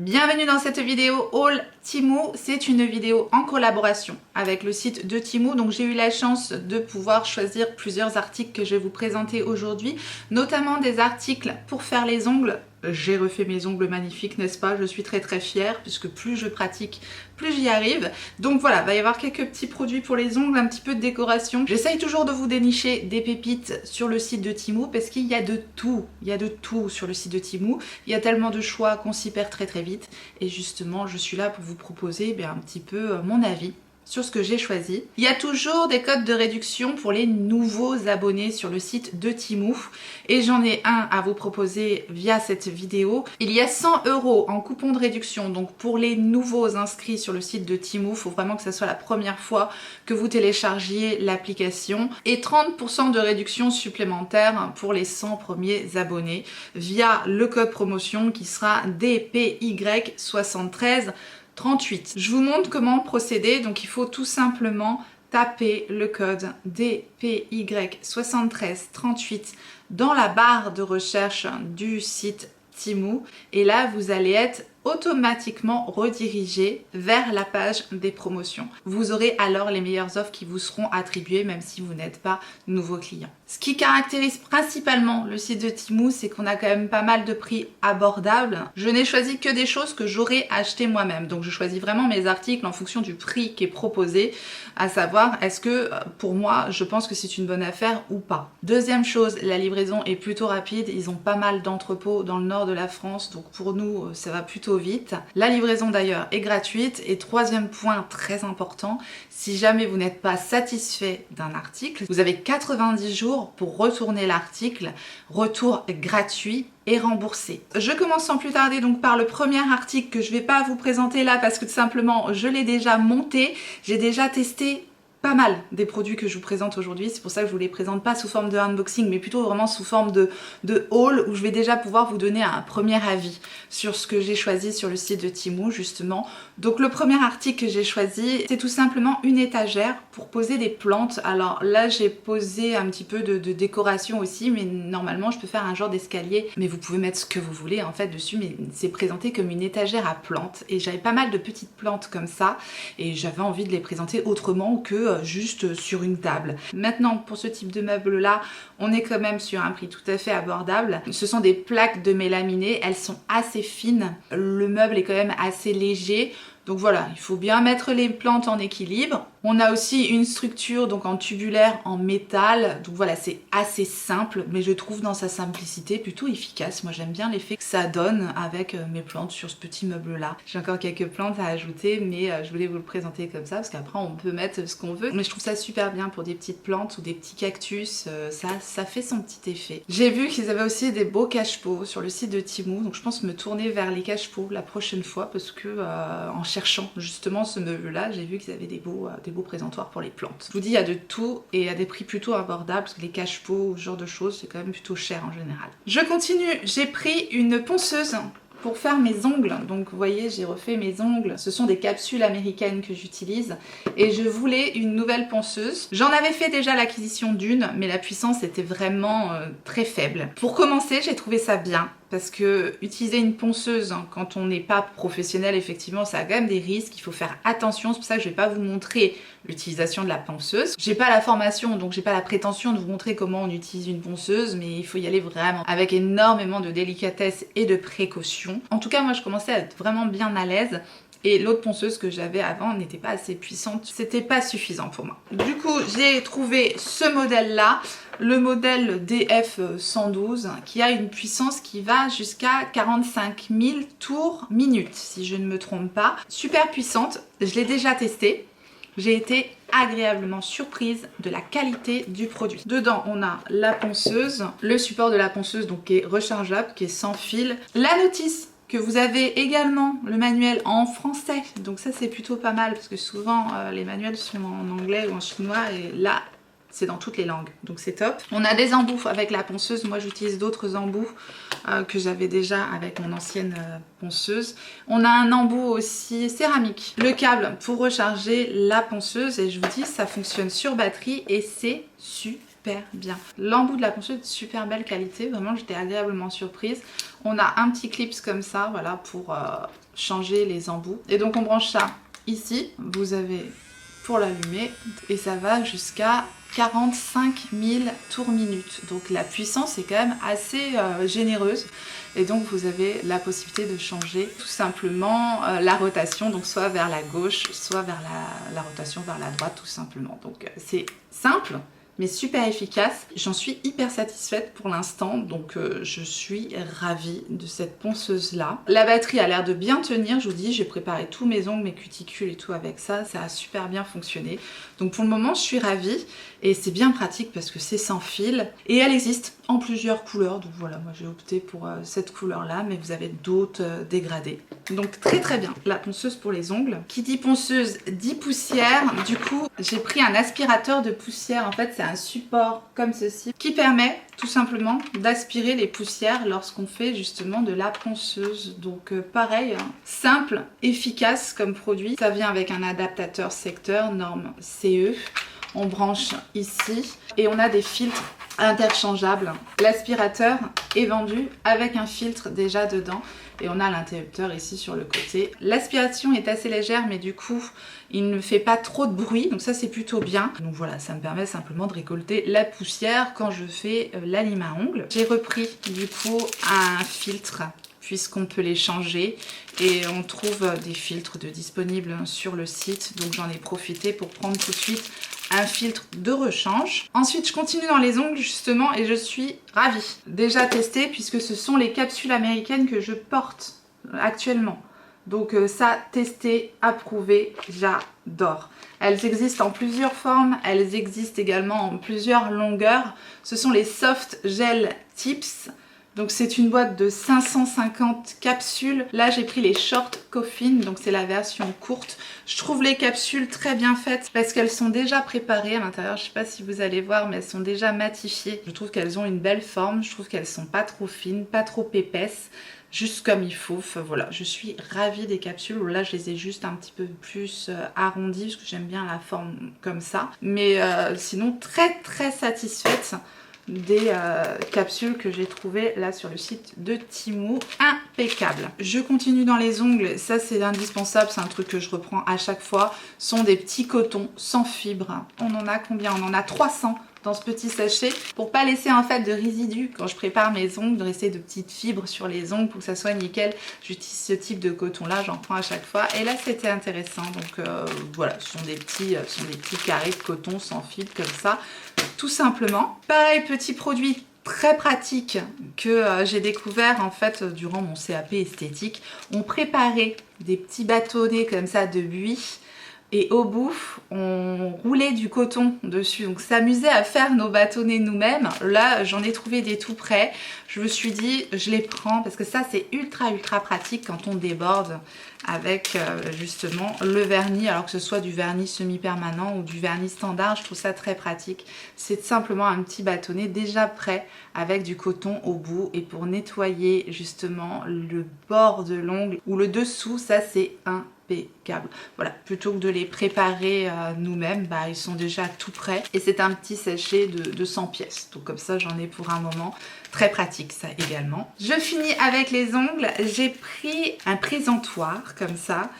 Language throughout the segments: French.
Bienvenue dans cette vidéo haul Temu. C'est une vidéo en collaboration avec le site de Temu. Donc j'ai eu la chance de pouvoir choisir plusieurs articles que je vais vous présenter aujourd'hui, notamment des articles pour faire les ongles. J'ai refait mes ongles magnifiques, n'est-ce pas? Je suis très fière puisque plus je pratique, plus j'y arrive. Donc voilà, il va y avoir quelques petits produits pour les ongles, un petit peu de décoration. J'essaye toujours de vous dénicher des pépites sur le site de Temu parce qu'il y a de tout. Il y a de tout sur le site de Temu. Il y a tellement de choix qu'on s'y perd très vite. Et justement, je suis là pour vous proposer un petit peu mon avis sur ce que j'ai choisi. Il y a toujours des codes de réduction pour les nouveaux abonnés sur le site de Temu et j'en ai un à vous proposer via cette vidéo. Il y a 100 € en coupon de réduction, donc pour les nouveaux inscrits sur le site de Temu, il faut vraiment que ce soit la première fois que vous téléchargiez l'application, et 30% de réduction supplémentaire pour les 100 premiers abonnés via le code promotion qui sera DPY7338. Je vous montre comment procéder. Donc il faut tout simplement taper le code DPY7338 dans la barre de recherche du site Temu et là vous allez être automatiquement redirigé vers la page des promotions. Vous aurez alors les meilleures offres qui vous seront attribuées même si vous n'êtes pas nouveau client. Ce qui caractérise principalement le site de Temu, c'est qu'on a quand même pas mal de prix abordables. Je n'ai choisi que des choses que j'aurais acheté moi-même. Donc je choisis vraiment mes articles en fonction du prix qui est proposé, à savoir est-ce que pour moi je pense que c'est une bonne affaire ou pas. Deuxième chose, la livraison est plutôt rapide. Ils ont pas mal d'entrepôts dans le nord de la France, donc pour nous ça va plutôt vite. La livraison d'ailleurs est gratuite. Et troisième point très important, si jamais vous n'êtes pas satisfait d'un article, vous avez 90 jours pour retourner l'article, retour gratuit et remboursé. Je commence sans plus tarder donc par le premier article que je vais pas vous présenter là parce que tout simplement je l'ai déjà monté, j'ai déjà testé pas mal des produits que je vous présente aujourd'hui, c'est pour ça que je vous les présente pas sous forme de unboxing mais plutôt vraiment sous forme de haul où je vais déjà pouvoir vous donner un premier avis sur ce que j'ai choisi sur le site de Temu justement. Donc le premier article que j'ai choisi, c'est tout simplement une étagère pour poser des plantes. Alors là j'ai posé un petit peu de décoration aussi, mais normalement je peux faire un genre d'escalier, mais vous pouvez mettre ce que vous voulez en fait dessus, mais c'est présenté comme une étagère à plantes et j'avais pas mal de petites plantes comme ça et j'avais envie de les présenter autrement que juste sur une table. Maintenant pour ce type de meuble là, on est quand même sur un prix tout à fait abordable. Ce sont des plaques de mélaminé, elles sont assez fines, le meuble est quand même assez léger. Donc voilà, il faut bien mettre les plantes en équilibre. On a aussi une structure donc en tubulaire en métal. Donc voilà, c'est assez simple, mais je trouve dans sa simplicité plutôt efficace. Moi j'aime bien l'effet que ça donne avec mes plantes sur ce petit meuble là. J'ai encore quelques plantes à ajouter, mais je voulais vous le présenter comme ça parce qu'après on peut mettre ce qu'on veut. Mais je trouve ça super bien pour des petites plantes ou des petits cactus. Ça fait son petit effet. J'ai vu qu'ils avaient aussi des beaux cache-pots sur le site de Temu. Donc je pense me tourner vers les cache-pots la prochaine fois parce que en cherchant justement ce meuble là, j'ai vu qu'ils avaient des beaux présentoirs pour les plantes. Je vous dis, il y a de tout et à des prix plutôt abordables parce que les cache-pots, ce genre de choses, c'est quand même plutôt cher en général. Je continue, j'ai pris une ponceuse pour faire mes ongles. Donc vous voyez, j'ai refait mes ongles. Ce sont des capsules américaines que j'utilise et je voulais une nouvelle ponceuse. J'en avais fait déjà l'acquisition d'une, mais la puissance était vraiment très faible. Pour commencer, j'ai trouvé ça bien parce que utiliser une ponceuse quand on n'est pas professionnel, effectivement, ça a quand même des risques, il faut faire attention. C'est pour ça que je vais pas vous montrer l'utilisation de la ponceuse. J'ai pas la formation, donc j'ai pas la prétention de vous montrer comment on utilise une ponceuse, mais il faut y aller vraiment avec énormément de délicatesse et de précaution. En tout cas, moi je commençais à être vraiment bien à l'aise. Et l'autre ponceuse que j'avais avant n'était pas assez puissante, c'était pas suffisant pour moi. Du coup, j'ai trouvé ce modèle-là, le modèle DF112, qui a une puissance qui va jusqu'à 45 000 tours minute, si je ne me trompe pas. Super puissante, je l'ai déjà testé. J'ai été agréablement surprise de la qualité du produit. Dedans, on a la ponceuse, le support de la ponceuse donc qui est rechargeable, qui est sans fil, la notice que vous avez également le manuel en français, donc ça c'est plutôt pas mal parce que souvent les manuels sont en anglais ou en chinois et là c'est dans toutes les langues, donc c'est top. On a des embouts avec la ponceuse, moi j'utilise d'autres embouts que j'avais déjà avec mon ancienne ponceuse. On a un embout aussi céramique, le câble pour recharger la ponceuse et je vous dis ça fonctionne sur batterie et c'est super bien. L'embout de la ponceuse, super belle qualité, vraiment j'étais agréablement surprise. On a un petit clips comme ça, voilà, pour changer les embouts. Et donc on branche ça ici, vous avez pour l'allumer et ça va jusqu'à 45 000 tours minute. Donc la puissance est quand même assez généreuse et donc vous avez la possibilité de changer tout simplement la rotation, donc soit vers la gauche, soit vers la rotation vers la droite tout simplement. Donc c'est simple mais super efficace. J'en suis hyper satisfaite pour l'instant, donc je suis ravie de cette ponceuse là. La batterie a l'air de bien tenir, je vous dis, j'ai préparé tous mes ongles, mes cuticules et tout avec ça, ça a super bien fonctionné. Donc pour le moment je suis ravie et c'est bien pratique parce que c'est sans fil et elle existe en plusieurs couleurs, donc voilà, moi j'ai opté pour cette couleur là, mais vous avez d'autres dégradés. Donc très très bien, la ponceuse pour les ongles. Qui dit ponceuse dit poussière, du coup j'ai pris un aspirateur de poussière, en fait c'est un support comme ceci qui permet tout simplement d'aspirer les poussières lorsqu'on fait justement de la ponceuse. Donc pareil, hein, simple, efficace comme produit. Ça vient avec un adaptateur secteur norme CE. On branche ici et on a des filtres interchangeables. L'aspirateur est vendu avec un filtre déjà dedans et on a l'interrupteur ici sur le côté. L'aspiration est assez légère mais du coup il ne fait pas trop de bruit, donc ça c'est plutôt bien. Donc voilà, ça me permet simplement de récolter la poussière quand je fais la lime à ongles. J'ai repris du coup un filtre puisqu'on peut les changer et on trouve des filtres disponibles sur le site, donc j'en ai profité pour prendre tout de suite un filtre de rechange. Ensuite je continue dans les ongles justement et je suis ravie. Déjà testé puisque ce sont les capsules américaines que je porte actuellement. Donc ça, testé, approuvé, j'adore. Elles existent en plusieurs formes, elles existent également en plusieurs longueurs. Ce sont les Soft Gel Tips. Donc c'est une boîte de 550 capsules. Là j'ai pris les Short Coffin, donc c'est la version courte. Je trouve les capsules très bien faites parce qu'elles sont déjà préparées à l'intérieur. Je sais pas si vous allez voir mais elles sont déjà matifiées. Je trouve qu'elles ont une belle forme, je trouve qu'elles sont pas trop fines, pas trop épaisses. Juste comme il faut, enfin, voilà, je suis ravie des capsules. Là je les ai juste un petit peu plus arrondies parce que j'aime bien la forme comme ça. Mais sinon très satisfaite des capsules que j'ai trouvées là sur le site de Temu, impeccable. Je continue dans les ongles, ça c'est indispensable, c'est un truc que je reprends à chaque fois, ce sont des petits cotons sans fibre. On en a combien? On en a 300 dans ce petit sachet pour pas laisser en fait de résidus quand je prépare mes ongles, de rester de petites fibres sur les ongles pour que ça soit nickel. J'utilise ce type de coton là, j'en prends à chaque fois et là c'était intéressant. Donc voilà, ce sont des petits carrés de coton sans fibre comme ça, tout simplement. Pareil, petit produit très pratique que j'ai découvert en fait durant mon CAP esthétique. On préparait des petits bâtonnets comme ça de buis et au bout on roulait du coton dessus, donc s'amuser à faire nos bâtonnets nous-mêmes. Là j'en ai trouvé des tout prêts, je me suis dit je les prends parce que ça c'est ultra pratique quand on déborde avec justement le vernis, alors que ce soit du vernis semi-permanent ou du vernis standard, je trouve ça très pratique. C'est simplement un petit bâtonnet déjà prêt avec du coton au bout et pour nettoyer justement le bord de l'ongle ou le dessous, ça c'est impeccable. Voilà, plutôt que de les préparer nous-mêmes, bah, ils sont déjà tout prêts et c'est un petit sachet de 100 pièces. Donc comme ça j'en ai pour un moment. Très pratique ça également. Je finis avec les ongles. J'ai pris un présentoir comme ça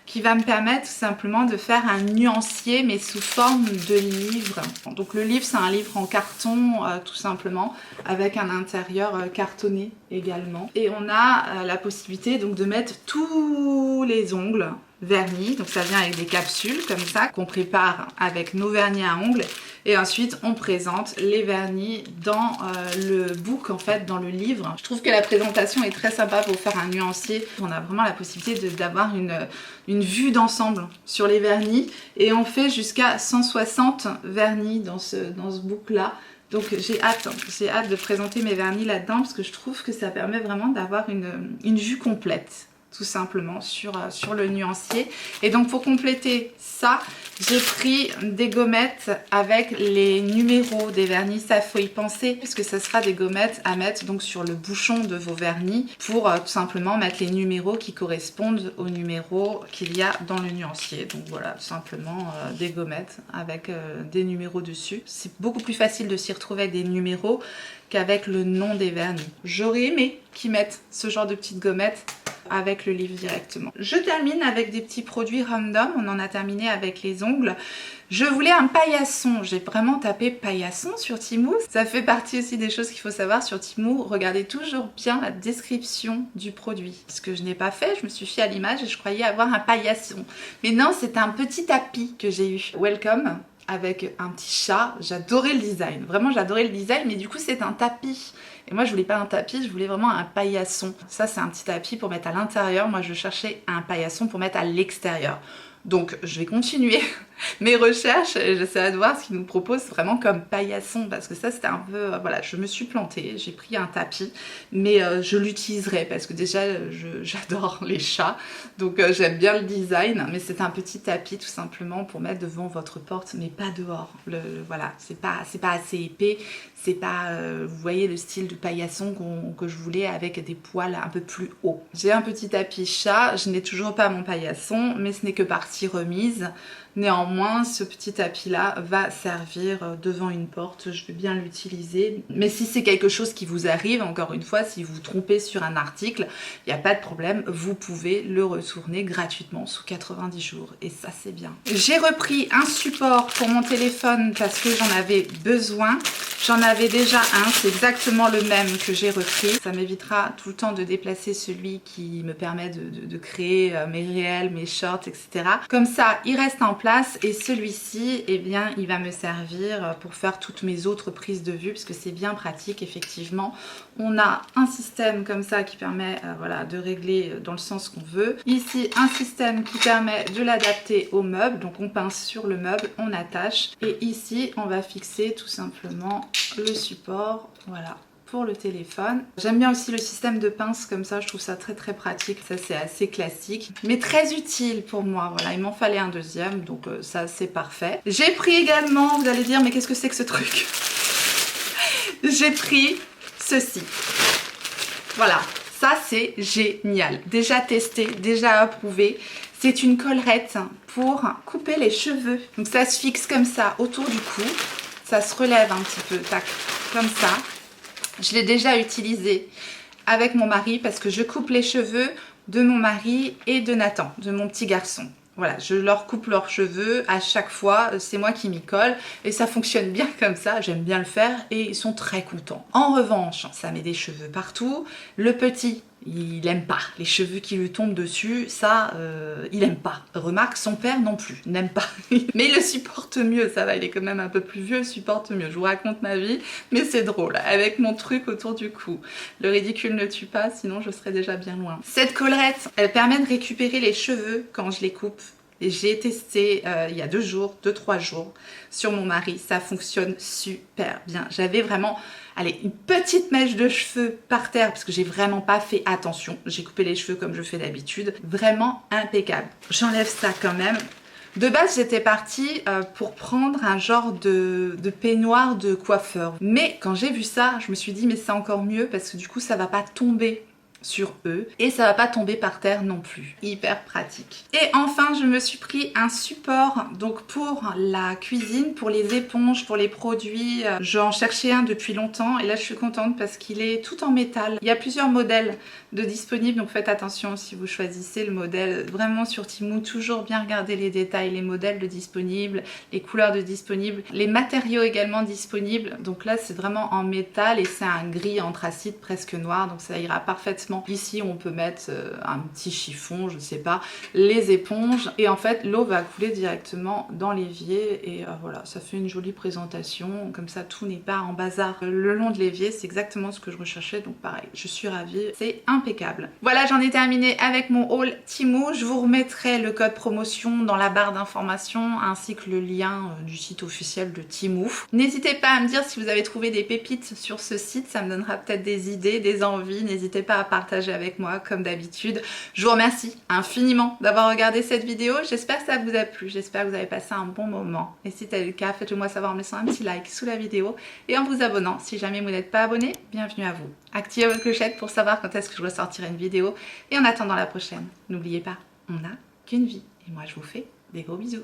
qui va me permettre tout simplement de faire un nuancier mais sous forme de livre. Donc le livre c'est un livre en carton tout simplement avec un intérieur cartonné également. Et on a la possibilité donc de mettre tous les ongles vernis, donc ça vient avec des capsules comme ça qu'on prépare avec nos vernis à ongles et ensuite on présente les vernis dans le book en fait, dans le livre. Je trouve que la présentation est très sympa pour faire un nuancier. On a vraiment la possibilité d'avoir une vue d'ensemble sur les vernis et on fait jusqu'à 160 vernis dans ce book là. Donc j'ai hâte de présenter mes vernis là-dedans parce que je trouve que ça permet vraiment d'avoir une vue complète tout simplement sur le nuancier. Et donc pour compléter ça, j'ai pris des gommettes avec les numéros des vernis. Ça faut y penser puisque ça sera des gommettes à mettre donc sur le bouchon de vos vernis pour tout simplement mettre les numéros qui correspondent aux numéros qu'il y a dans le nuancier. Donc voilà, tout simplement des gommettes avec des numéros dessus. C'est beaucoup plus facile de s'y retrouver avec des numéros qu'avec le nom des vernis. J'aurais aimé qu'ils mettent ce genre de petites gommettes avec le livre directement. Je termine avec des petits produits random, on en a terminé avec les ongles. Je voulais un paillasson, j'ai vraiment tapé paillasson sur Temu. Ça fait partie aussi des choses qu'il faut savoir sur Temu. Regardez toujours bien la description du produit. Ce que je n'ai pas fait, je me suis fiée à l'image et je croyais avoir un paillasson. Mais non, c'est un petit tapis que j'ai eu. Welcome, avec un petit chat. J'adorais le design, vraiment j'adorais le design, mais du coup c'est un tapis. Et moi je voulais pas un tapis, je voulais vraiment un paillasson. Ça c'est un petit tapis pour mettre à l'intérieur, moi je cherchais un paillasson pour mettre à l'extérieur. Donc je vais continuer mes recherches et j'essaierai de voir ce qu'ils nous proposent vraiment comme paillasson, parce que ça c'était un peu, voilà, je me suis plantée, j'ai pris un tapis, mais je l'utiliserai parce que déjà j'adore les chats, donc j'aime bien le design, mais c'est un petit tapis tout simplement pour mettre devant votre porte, mais pas dehors. Voilà, c'est pas assez épais, c'est pas, vous voyez le style de paillasson que je voulais avec des poils un peu plus hauts. J'ai un petit tapis chat, je n'ai toujours pas mon paillasson, mais ce n'est que partie remise. Néanmoins, ce petit tapis-là va servir devant une porte, je vais bien l'utiliser. Mais si c'est quelque chose qui vous arrive, encore une fois, si vous vous trompez sur un article, il n'y a pas de problème, vous pouvez le retourner gratuitement sous 90 jours. Et ça, c'est bien. J'ai repris un support pour mon téléphone parce que j'en avais besoin. J'en avais déjà un, c'est exactement le même que j'ai repris. Ça m'évitera tout le temps de déplacer celui qui me permet de créer mes réels, mes shorts, etc. Comme ça, il reste en place et celui-ci, eh bien, il va me servir pour faire toutes mes autres prises de vue parce que c'est bien pratique, effectivement. On a un système comme ça qui permet voilà, de régler dans le sens qu'on veut. Ici, un système qui permet de l'adapter au meuble. Donc on pince sur le meuble, on attache. Et ici, on va fixer tout simplement le support. Voilà, pour le téléphone. J'aime bien aussi le système de pince comme ça, je trouve ça très très pratique. Ça c'est assez classique, mais très utile pour moi. Voilà, il m'en fallait un deuxième, donc ça c'est parfait. J'ai pris également, vous allez dire, mais qu'est-ce que c'est que ce truc? J'ai pris ceci. Voilà, ça c'est génial. Déjà testé, déjà approuvé. C'est une collerette pour couper les cheveux. Donc ça se fixe comme ça autour du cou. Ça se relève un petit peu, tac, comme ça. Je l'ai déjà utilisé avec mon mari parce que je coupe les cheveux de mon mari et de Nathan, de mon petit garçon. Voilà, je leur coupe leurs cheveux à chaque fois, c'est moi qui m'y colle et ça fonctionne bien comme ça, j'aime bien le faire et ils sont très contents. En revanche, ça met des cheveux partout. Le petit, il aime pas les cheveux qui lui tombent dessus, ça il aime pas. Remarque, son père non plus, n'aime pas. Mais il le supporte mieux, ça va, il est quand même un peu plus vieux, il supporte mieux. Je vous raconte ma vie, mais c'est drôle, avec mon truc autour du cou. Le ridicule ne tue pas, sinon je serais déjà bien loin. Cette collerette, elle permet de récupérer les cheveux quand je les coupe. Et j'ai testé il y a 2-3 jours sur mon mari, ça fonctionne super bien. J'avais vraiment, allez, une petite mèche de cheveux par terre parce que j'ai vraiment pas fait attention. J'ai coupé les cheveux comme je fais d'habitude, vraiment impeccable. J'enlève ça quand même. De base, j'étais partie pour prendre un genre de peignoir de coiffeur. Mais quand j'ai vu ça, je me suis dit mais c'est encore mieux parce que du coup ça va pas tomber sur eux et ça va pas tomber par terre non plus. Hyper pratique. Et enfin, je me suis pris un support donc pour la cuisine, pour les éponges, pour les produits. J'en cherchais un depuis longtemps et là je suis contente parce qu'il est tout en métal. Il y a plusieurs modèles de disponibles, donc faites attention si vous choisissez le modèle. Vraiment sur Temu, toujours bien regarder les détails, les modèles de disponibles, les couleurs de disponibles, les matériaux également disponibles. Donc là c'est vraiment en métal et c'est un gris anthracite presque noir, donc ça ira parfaitement. Ici on peut mettre un petit chiffon, je ne sais pas, les éponges et en fait l'eau va couler directement dans l'évier et voilà, ça fait une jolie présentation, comme ça tout n'est pas en bazar le long de l'évier. C'est exactement ce que je recherchais, donc pareil, je suis ravie, c'est impeccable. Voilà, j'en ai terminé avec mon haul Temu. Je vous remettrai le code promotion dans la barre d'informations ainsi que le lien du site officiel de Temu. N'hésitez pas à me dire si vous avez trouvé des pépites sur ce site, ça me donnera peut-être des idées, des envies. N'hésitez pas à partager avec moi comme d'habitude. Je vous remercie infiniment d'avoir regardé cette vidéo. J'espère que ça vous a plu, j'espère que vous avez passé un bon moment. Et si c'est le cas, faites-le moi savoir en me laissant un petit like sous la vidéo et en vous abonnant. Si jamais vous n'êtes pas abonné, bienvenue à vous. Activez votre clochette pour savoir quand est-ce que je ressortirai une vidéo. Et en attendant la prochaine, n'oubliez pas, on n'a qu'une vie. Et moi je vous fais des gros bisous.